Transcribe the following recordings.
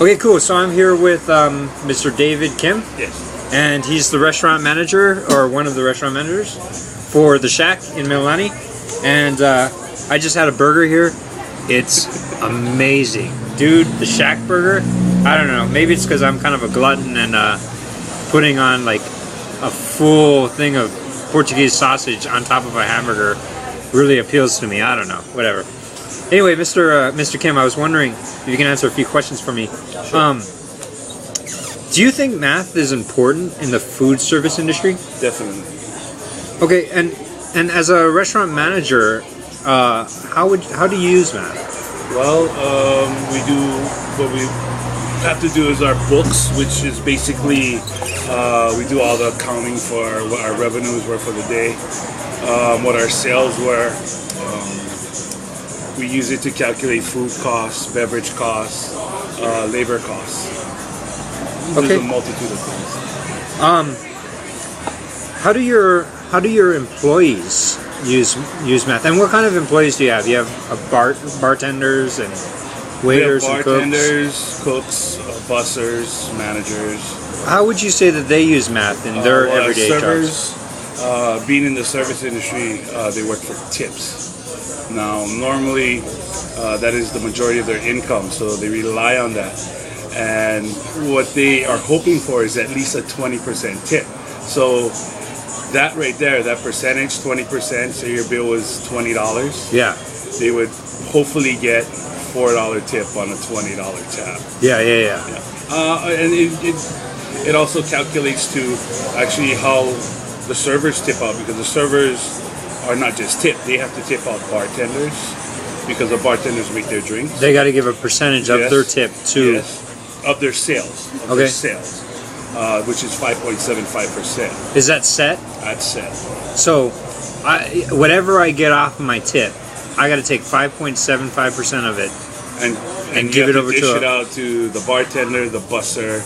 Okay, cool. So I'm here with Mr. David Kim, Yes. and he's the restaurant manager, or one of the restaurant managers, for The Shack in Mililani. And I just had a burger here. It's amazing. Dude, the Shack burger, I don't know, maybe it's because I'm kind of a glutton and putting on like a full thing of Portuguese sausage on top of a hamburger really appeals to me. I don't know, whatever. Anyway, Mr. Kim, I was wondering if you can answer a few questions for me. Sure. Do you think math is important in the food service industry? Definitely. Okay, and as a restaurant manager, how do you use math? Well, what we have to do is our books, which is basically we do all the accounting for what our revenues were for the day, what our sales were. We use it to calculate food costs, beverage costs, labor costs. Okay. There's a multitude of things. How do your employees use math? And what kind of employees do you have? You have bartenders and waiters We have and cooks. bartenders, cooks, bussers, managers. How would you say that they use math in their Well, everyday servers, jobs? being in the service industry, they work for tips. Now, normally, that is the majority of their income, so they rely on that. And what they are hoping for is at least a 20% tip. So that right there, that percentage, 20%, say your bill was $20, Yeah, they would hopefully get $4 tip on a $20 tab. yeah. And it also calculates to actually how the servers tip out, because the servers are not just tip, they have to tip out bartenders because the bartenders make their drinks. They got to give a percentage of Yes. their tip to. Yes, of their sales. Okay. Which is 5.75%. Is that set? That's set. So, whatever I get off of my tip, I got to take 5.75% of it. And give you it have over to to dish a- it out to the bartender, the busser,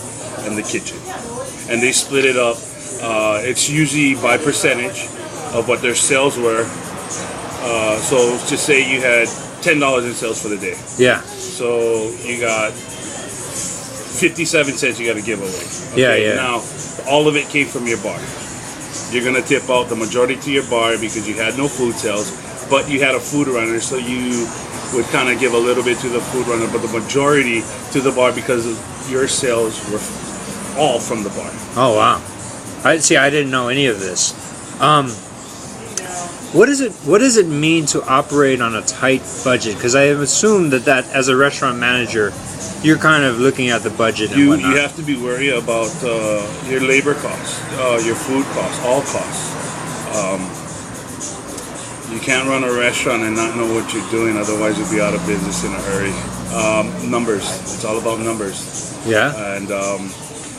and the kitchen. And they split it up. It's usually by percentage of what their sales were. So just say you had $10 in sales for the day. Yeah, So you got 57 cents you got to give away. Yeah. Now, all of it came from your bar. You're going to tip out the majority to your bar because you had no food sales, but you had a food runner, so you would kind of give a little bit to the food runner, but the majority to the bar because your sales were all from the bar. Oh wow! I didn't know any of this. What does it mean to operate on a tight budget? Because I assume that as a restaurant manager, you're kind of looking at the budget and You whatnot. have to be worried about your labor costs, your food costs, all costs. You can't run a restaurant and not know what you're doing, otherwise you'll be out of business in a hurry. Numbers, it's all about numbers. Yeah. And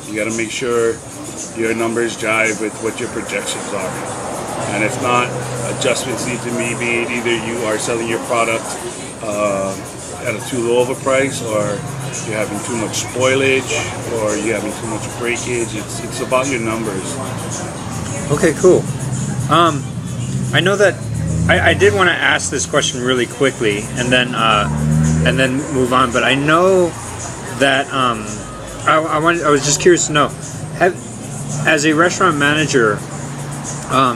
you got to make sure your numbers jive with what your projections are. And if not, adjustments need to be made. Either you are selling your product at a too low of a price, or you're having too much spoilage, or you're having too much breakage. It's about your numbers. Okay, cool. I know that I did want to ask this question really quickly and then move on. But I know that I was just curious to know, as a restaurant manager,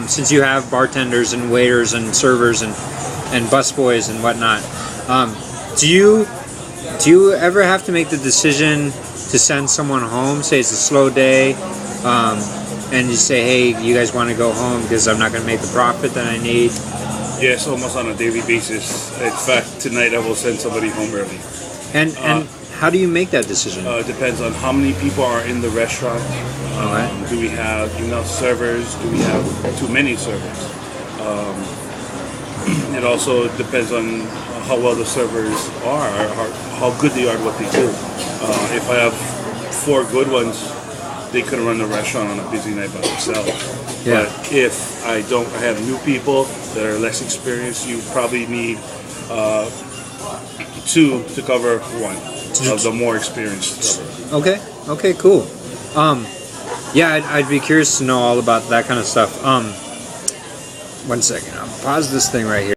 since you have bartenders and waiters and servers and busboys and whatnot, do you ever have to make the decision to send someone home? Say it's a slow day, and you say, hey, you guys want to go home because I'm not going to make the profit that I need? Yes, almost on a daily basis. In fact, tonight I will send somebody home early. And how do you make that decision? It depends on how many people are in the restaurant. Okay. Do we have enough servers? Do we have too many servers? It also depends on how well the servers are, or how good they are at what they do. If I have 4 good ones, they could run the restaurant on a busy night by themselves. Yeah. But if I have new people that are less experienced, you probably need 2 to cover 1 of the more experienced server. Okay, cool. Yeah, I'd be curious to know all about that kind of stuff. 1 second, I'll pause this thing right here.